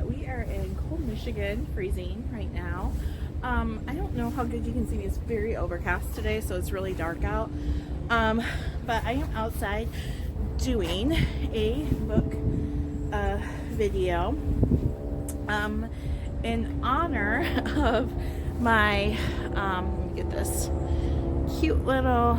We are in cold Michigan, freezing right now. I don't know how good you can see me. It's very overcast today, so it's really dark out. But I am outside doing a book video in honor of my, let me get this cute little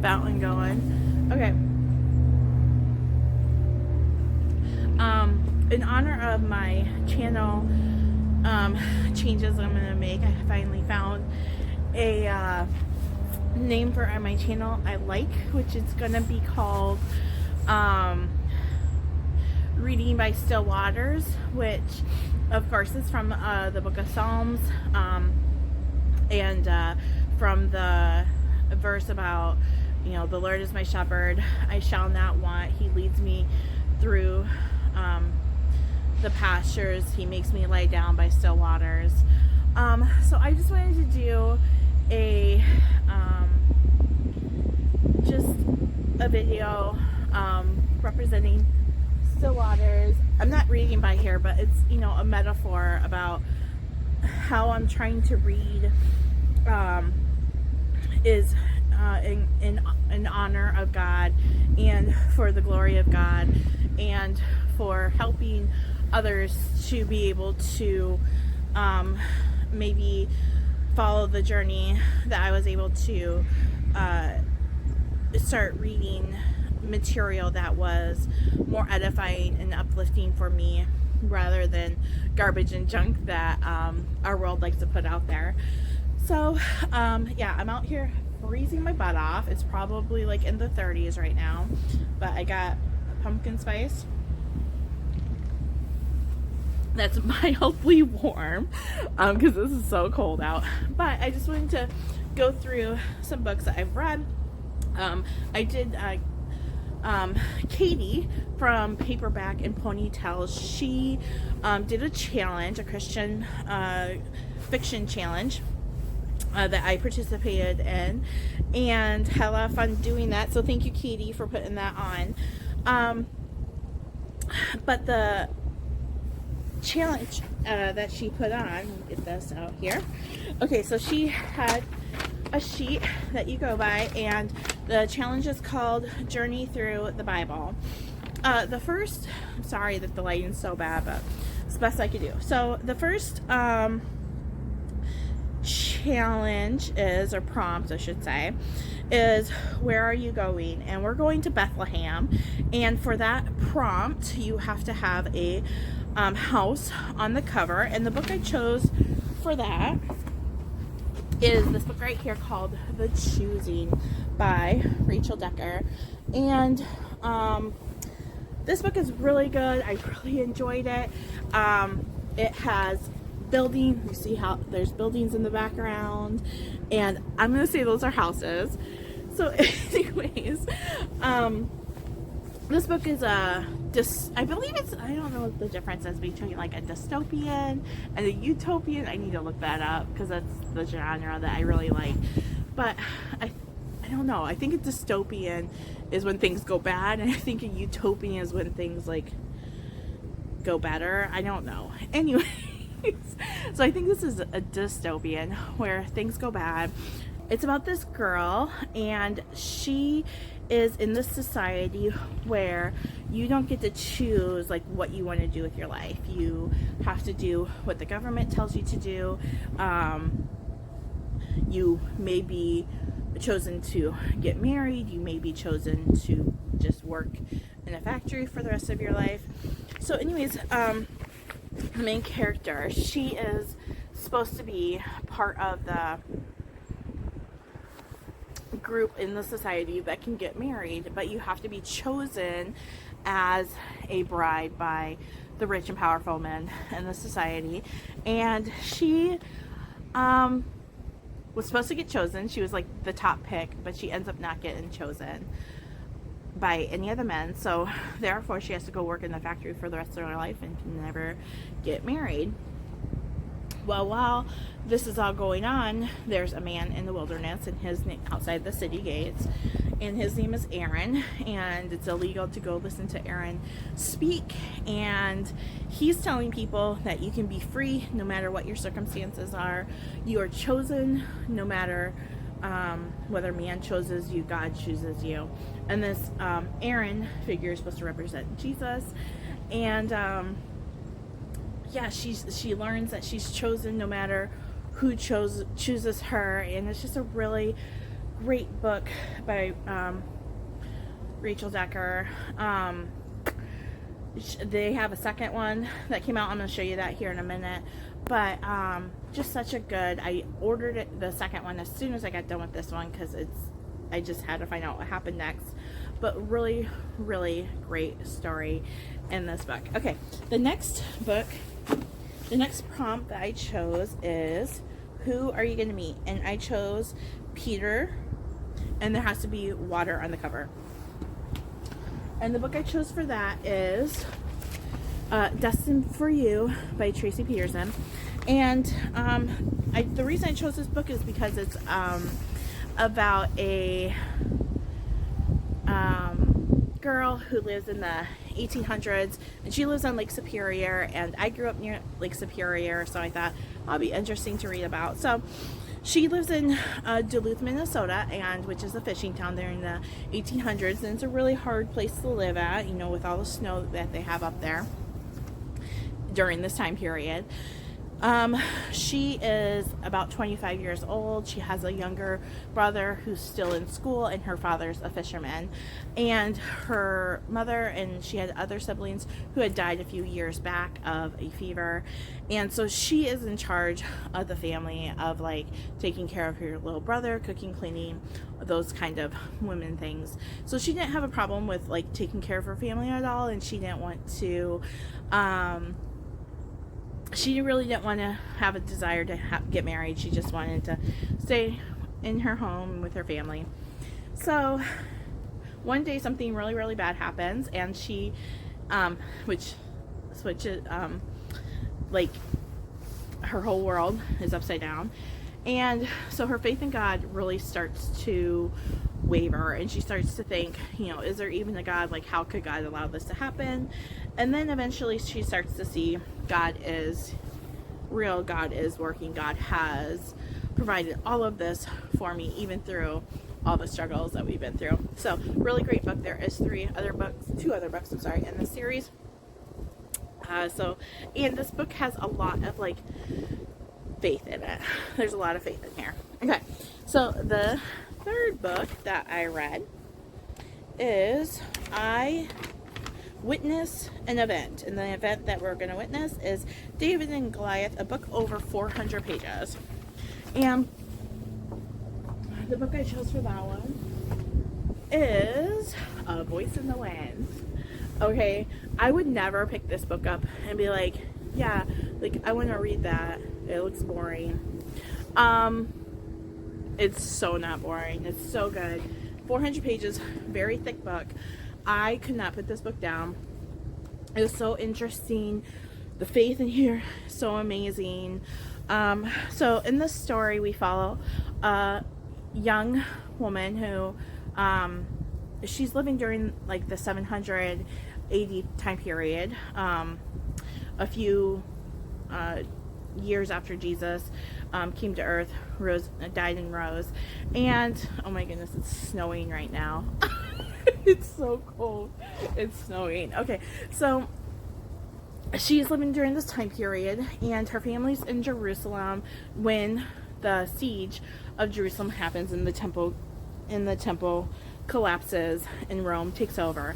fountain going. Okay. In honor of my channel changes I'm gonna make, I finally found a name for my channel I like, which is gonna be called Reading by Still Waters, which of course is from the book of Psalms, and from the verse about, you know, the Lord is my shepherd, I shall not want, he leads me through the pastures, he makes me lie down by still waters. So I just wanted to do a just a video representing still waters. I'm not reading by here, but it's, you know, a metaphor about how I'm trying to read is in honor of God and for the glory of God and for helping others to be able to maybe follow the journey that I was able to start reading material that was more edifying and uplifting for me rather than garbage and junk that our world likes to put out there. So yeah, I'm out here freezing my butt off. It's probably like in the 30s right now, but I got pumpkin spice that's mildly warm because this is so cold out. But I just wanted to go through some books that I've read. I did Katie from Paperback and Ponytails, she did a challenge, a Christian fiction challenge that I participated in and had a lot of fun doing that, so thank you, Katie, for putting that on. But the challenge that she put on, let me get this out here. Okay, so she had a sheet that you go by, and the challenge is called Journey Through the Bible. The first, I'm sorry that the lighting's so bad, but it's the best I could do. So the first challenge is, or prompt I should say, is where are you going? And we're going to Bethlehem, and for that prompt you have to have a house on the cover, and the book I chose for that is this book right here called The Choosing by Rachel Decker. And this book is really good. I really enjoyed it. It has building, you see how there's buildings in the background, and I'm gonna say those are houses. So anyways, this book is I believe it's, I don't know what the difference is between like a dystopian and a utopian. I need to look that up because that's the genre that I really like. But I don't know, I think a dystopian is when things go bad, and I think a utopian is when things like go better. I don't know. Anyways, so I think this is a dystopian where things go bad. It's about this girl, and she is in this society where you don't get to choose like what you want to do with your life. You have to do what the government tells you to do. You may be chosen to get married. You may be chosen to just work in a factory for the rest of your life. So anyways, the main character, she is supposed to be part of the group in the society that can get married, but you have to be chosen as a bride by the rich and powerful men in the society. And she was supposed to get chosen. She was like the top pick, but she ends up not getting chosen by any of the men, so therefore she has to go work in the factory for the rest of her life and can never get married. Well, while this is all going on, there's a man in the wilderness, and his name outside the city gates, and his name is Aaron, and it's illegal to go listen to Aaron speak, and he's telling people that you can be free no matter what your circumstances are. You are chosen no matter whether man chooses you, God chooses you. And this Aaron figure is supposed to represent Jesus, and yeah, she learns that she's chosen no matter who chooses her, and it's just a really great book by Rachel Decker. They have a second one that came out. I'm going to show you that here in a minute, but just such a good. I ordered it, the second one, as soon as I got done with this one, because I just had to find out what happened next. But really, really great story in this book. Okay, the next prompt that I chose is, who are you going to meet? And I chose Peter, and there has to be water on the cover. And the book I chose for that is Destined for You by Tracy Peterson. And the reason I chose this book is because it's about a girl who lives in the 1800s, and she lives on Lake Superior, and I grew up near Lake Superior, so I thought it'll be interesting to read about. So she lives in Duluth, Minnesota, and which is a fishing town there in the 1800s, and it's a really hard place to live at, you know, with all the snow that they have up there during this time period. She is about 25 years old. She has a younger brother who's still in school, and her father's a fisherman. And her mother, and she had other siblings who had died a few years back of a fever. And so she is in charge of the family, of like taking care of her little brother, cooking, cleaning, those kind of women things. So she didn't have a problem with like taking care of her family at all, and she didn't want to she really didn't want to have a desire to get married. She just wanted to stay in her home with her family. So one day something really, really bad happens, and she which switches like her whole world is upside down. And so her faith in God really starts to waver, and she starts to think, you know, is there even a God? Like, how could God allow this to happen? And then eventually she starts to see God is real, God is working, God has provided all of this for me, even through all the struggles that we've been through. So really great book. There is two other books, in the series. And this book has a lot of like faith in it. There's a lot of faith in here. Okay, so the third book that I read is I Witness an Event, and the event that we're going to witness is David and Goliath, a book over 400 pages. And the book I chose for that one is A Voice in the Wind. Okay, I would never pick this book up and be like, yeah, like I want to read that. It looks boring. It's so not boring. It's so good. 400 pages, very thick book. I could not put this book down. It was so interesting. The faith in here is so amazing. So in this story, we follow a young woman who, she's living during like the 700 AD time period, a few years after Jesus came to earth, died and rose. And oh my goodness, it's snowing right now. It's so cold. It's snowing. Okay, so she's living during this time period, and her family's in Jerusalem when the siege of Jerusalem happens, and the temple collapses and Rome takes over.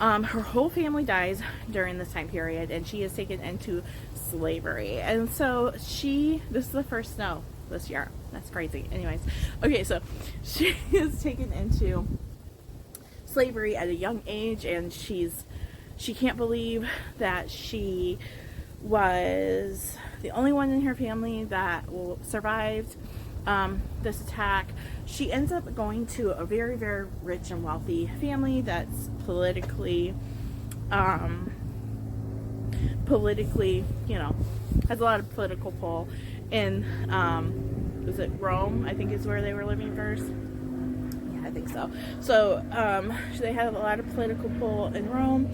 Her whole family dies during this time period, and she is taken into slavery. And so this is the first snow this year. That's crazy. Anyways, okay, so she is taken into slavery at a young age, and she can't believe that she was the only one in her family that survived this attack. She ends up going to a very, very rich and wealthy family that's politically politically, has a lot of political pull in, was it Rome, I think is where they were living first. Yeah, I think so. So they have a lot of political pull in Rome.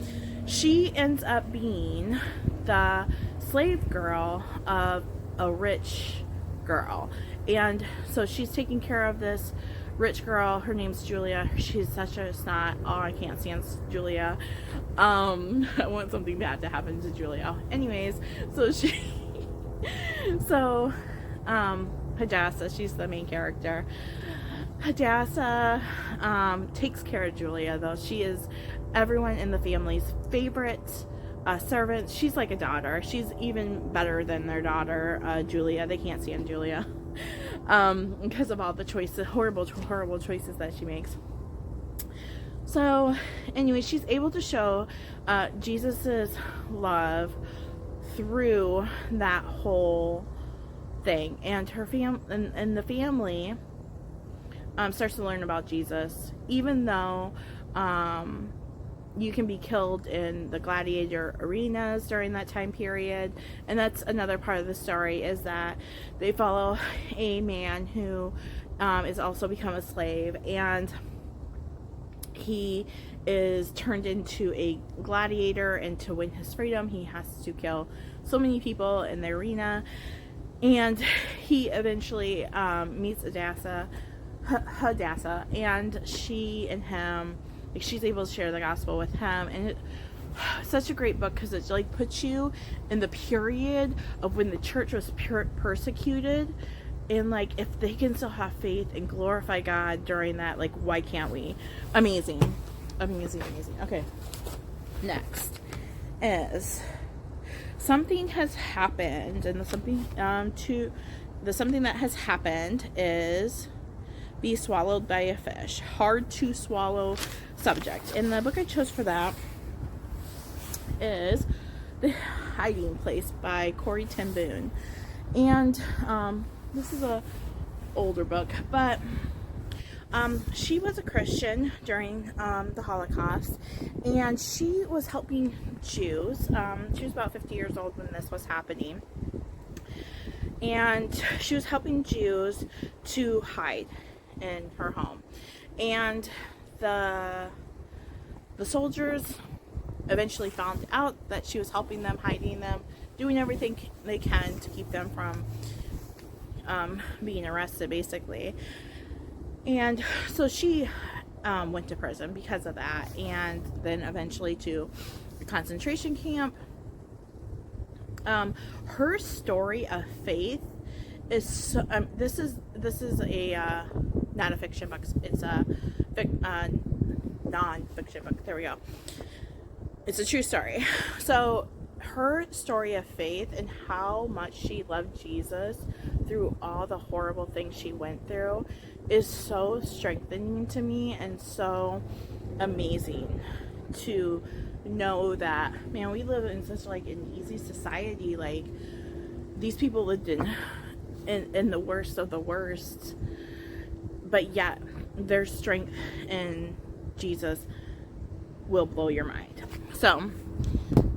She ends up being the slave girl of a rich girl, and so she's taking care of this rich girl. Her name's Julia. She's such a snot. Oh, I can't stand Julia. I want something bad to happen to Julia. Anyways, so Hadassah, she's the main character. Hadassah takes care of Julia, though. She is everyone in the family's favorite servant. She's like a daughter. She's even better than their daughter, Julia. They can't stand Julia because of all the choices, horrible choices that she makes. So anyway, she's able to show Jesus's love through that whole thing, and her and the family starts to learn about Jesus, even though you can be killed in the gladiator arenas during that time period. And that's another part of the story, is that they follow a man who is also become a slave, and he is turned into a gladiator, and to win his freedom he has to kill so many people in the arena. And he eventually meets Hadassah, and she and him, like, she's able to share the gospel with him. And it's such a great book because it like puts you in the period of when the church was persecuted, and like, if they can still have faith and glorify God during that, like, why can't we? Amazing. Okay, next is something has happened, and the something that has happened is be swallowed by a fish. Hard to swallow subject. And the book I chose for that is The Hiding Place by Corrie ten Boom. And this is a older book, but she was a Christian during the Holocaust, and she was helping Jews. She was about 50 years old when this was happening, and she was helping Jews to hide in her home. And the soldiers eventually found out that she was helping them, hiding them, doing everything they can to keep them from being arrested, basically. And so she went to prison because of that, and then eventually to a concentration camp. Her story of faith is so, this is a not a fiction book, it's a non-fiction book. There we go. It's a true story. So her story of faith and how much she loved Jesus through all the horrible things she went through is so strengthening to me, and so amazing to know that, man, we live in such like an easy society. Like, these people lived in the worst of the worst, but yet their strength in Jesus will blow your mind. So,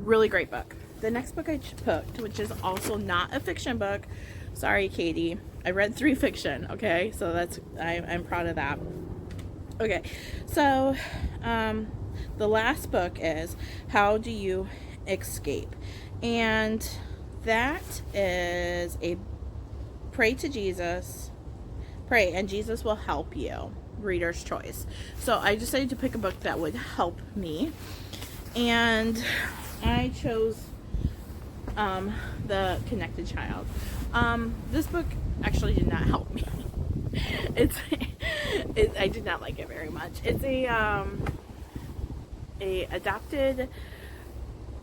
really great book. The next book I picked, which is also not a fiction book, sorry Katie, I read 3 fiction, okay, so that's, I'm proud of that. Okay, so the last book is How Do You Escape? And that is a pray and Jesus will help you, reader's choice. So I decided to pick a book that would help me, and I chose The Connected Child. This book actually did not help me. I did not like it very much. It's a adopted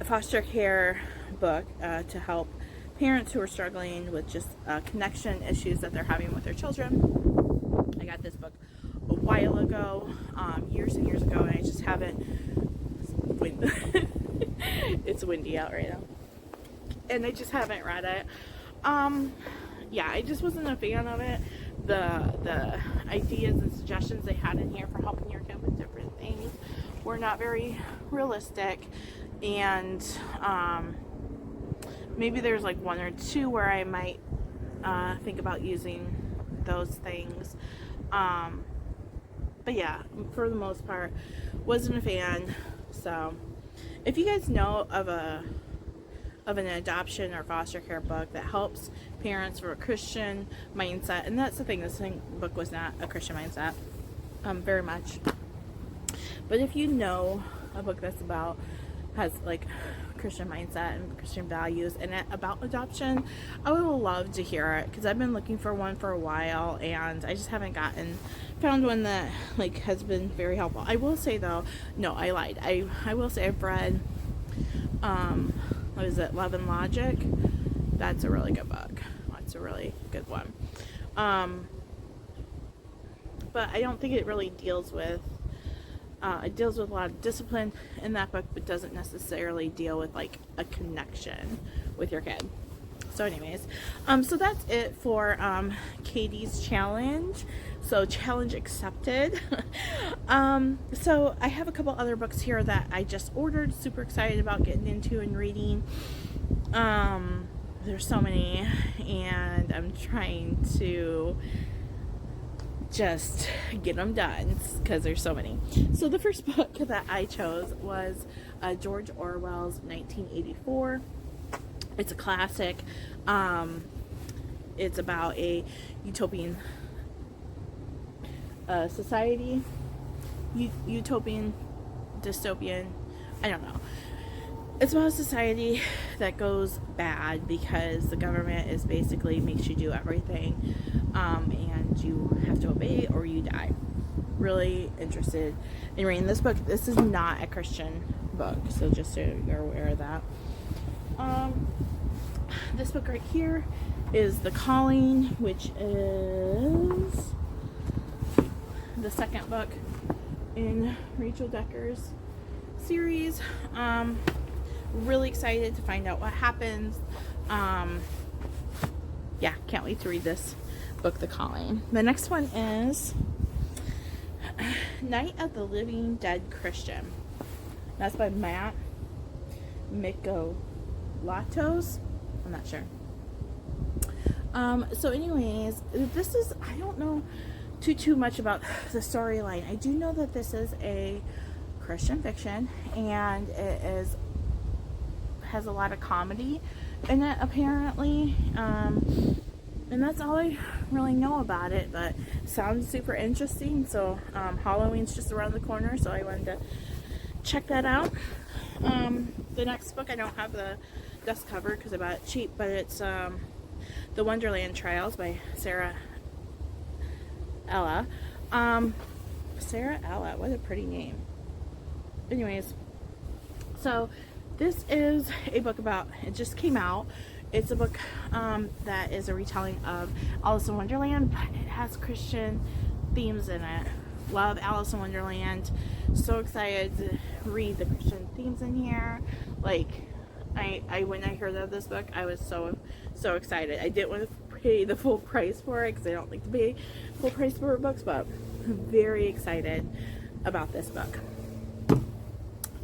foster care book to help parents who are struggling with just connection issues that they're having with their children. I got this book a while ago, years and years ago, and I just haven't. It's windy out right now, and I just haven't read it. Yeah, I just wasn't a fan of it. The ideas and suggestions they had in here for helping your kid with different things were not very realistic, and maybe there's like one or two where I might think about using those things. But yeah, for the most part, wasn't a fan. So if you guys know of an adoption or foster care book that helps parents for a Christian mindset, and that's the thing, this book was not a Christian mindset, very much. But if you know a book that's has like Christian mindset and Christian values and about adoption, I would love to hear it, because I've been looking for one for a while and I just haven't found one that like has been very helpful. I will say though, no, I lied. I will say I've read what is it, Love and Logic. That's a really good book. That's a really good one. But I don't think it really deals with it deals with a lot of discipline in that book, but doesn't necessarily deal with like a connection with your kid. So anyways, so that's it for Katie's challenge. So challenge accepted. So I have a couple other books here that I just ordered, super excited about getting into and reading. There's so many, and I'm trying to just get them done because there's so many. So the first book that I chose was George Orwell's 1984. It's a classic. It's about a utopian society, utopian, dystopian, I don't know. It's about a society that goes bad because the government is basically makes you do everything, and you have to obey or you die. Really interested in reading this book. This is not a Christian book, so just so you're aware of that. This book right here is The Calling, which is the second book in Rachel Decker's series. Really excited to find out what happens. Yeah, can't wait to read this book, The Calling. The next one is Night of the Living Dead Christian. That's by Matt Mikolatos. I'm not sure. So anyways, this is, I don't know too much about the storyline. I do know that this is a Christian fiction, and it has a lot of comedy in it, apparently. And that's all I really know about it, but sounds super interesting. So Halloween's just around the corner, so I wanted to check that out. The next book, I don't have the dust cover because I bought it cheap, but it's The Wonderland Trials by Sarah Ella. Sarah Ella, what a pretty name. Anyways, so this is a book about, it just came out. It's a book that is a retelling of Alice in Wonderland, but it has Christian themes in it. Love Alice in Wonderland. So excited to read the Christian themes in here. Like, I when I heard of this book, I was so excited. I didn't want to pay the full price for it because I don't like to pay full price for books, but I'm very excited about this book.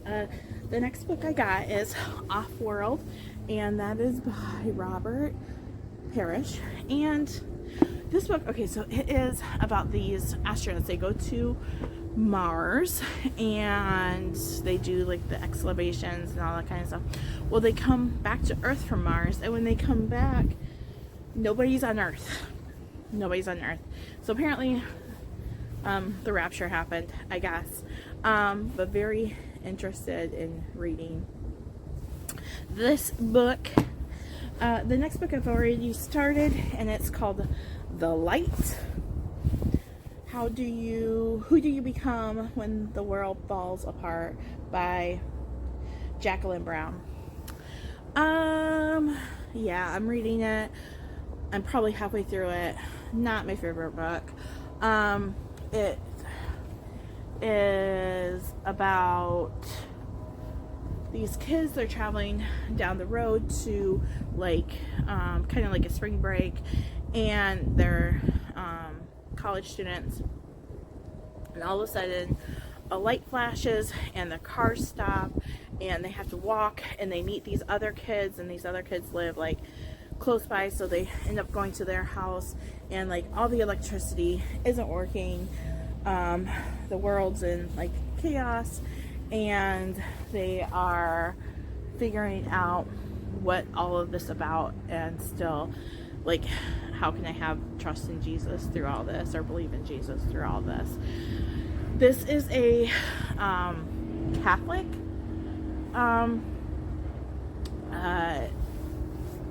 The next book I got is Offworld, and that is by Robert Parrish. And this book, okay, so it is about these astronauts. They go to Mars and they do like the excavations and all that kind of stuff. Well, they come back to Earth from Mars, and when they come back, nobody's on Earth. Nobody's on Earth. So apparently the rapture happened, I guess. But very interested in reading this book. The next book I've already started, and it's called The Light. Who do you become when the world falls apart by Jacqueline Brown. Yeah, I'm reading it. I'm probably halfway through it. Not my favorite book. It is about these kids. They're traveling down the road to like kind of like a spring break, and they're college students, and all of a sudden a light flashes and the cars stop and they have to walk, and they meet these other kids, and these other kids live like close by, so they end up going to their house, and like all the electricity isn't working. The world's in like chaos, and they are figuring out what all of this about, and still like, how can I have trust in Jesus through all this, or believe in Jesus through all this. This is a Catholic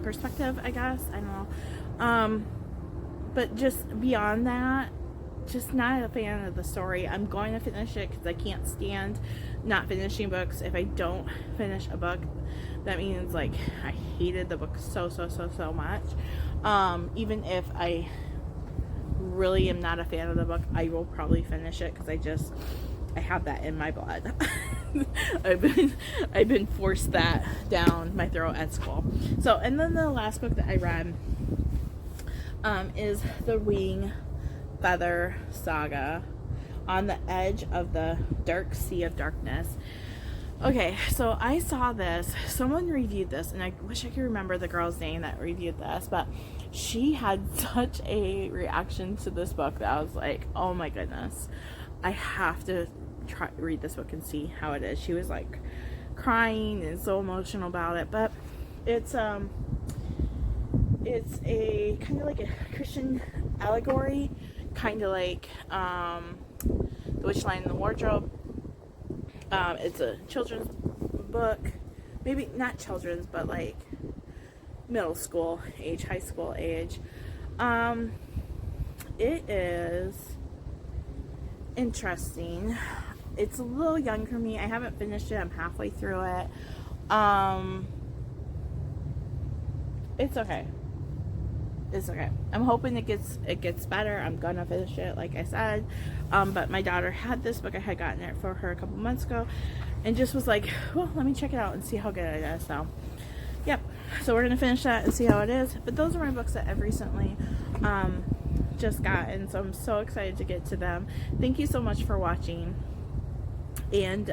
perspective, I guess. I don't know. But just beyond that, just not a fan of the story. I'm going to finish it because I can't stand not finishing books. If I don't finish a book, that means like I hated the book so much. Even if I really am not a fan of the book, I will probably finish it because I have that in my blood. I've been forced that down my throat at school. So, and then the last book that I read is the Wing Feather Saga, On the Edge of the Dark Sea of Darkness. Okay, so I saw this, someone reviewed this, and I wish I could remember the girl's name that reviewed this, but she had such a reaction to this book that I was like, oh my goodness, I have to read this book and see how it is. She was like crying and so emotional about it. But it's a kind of like a Christian allegory, kind of like The Witch, Lion, and the Wardrobe. It's a children's book, maybe not children's, but like middle school age, high school age. It is interesting. It's a little young for me. I haven't finished it. I'm halfway through it. It's okay. It's okay. I'm hoping it gets better. I'm gonna finish it, like I said. But my daughter had this book. I had gotten it for her a couple months ago, and just was like, well, let me check it out and see how good it is. So, yep. So we're gonna finish that and see how it is. But those are my books that I've recently just gotten. So I'm so excited to get to them. Thank you so much for watching, and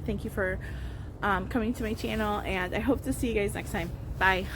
thank you for coming to my channel. And I hope to see you guys next time. Bye.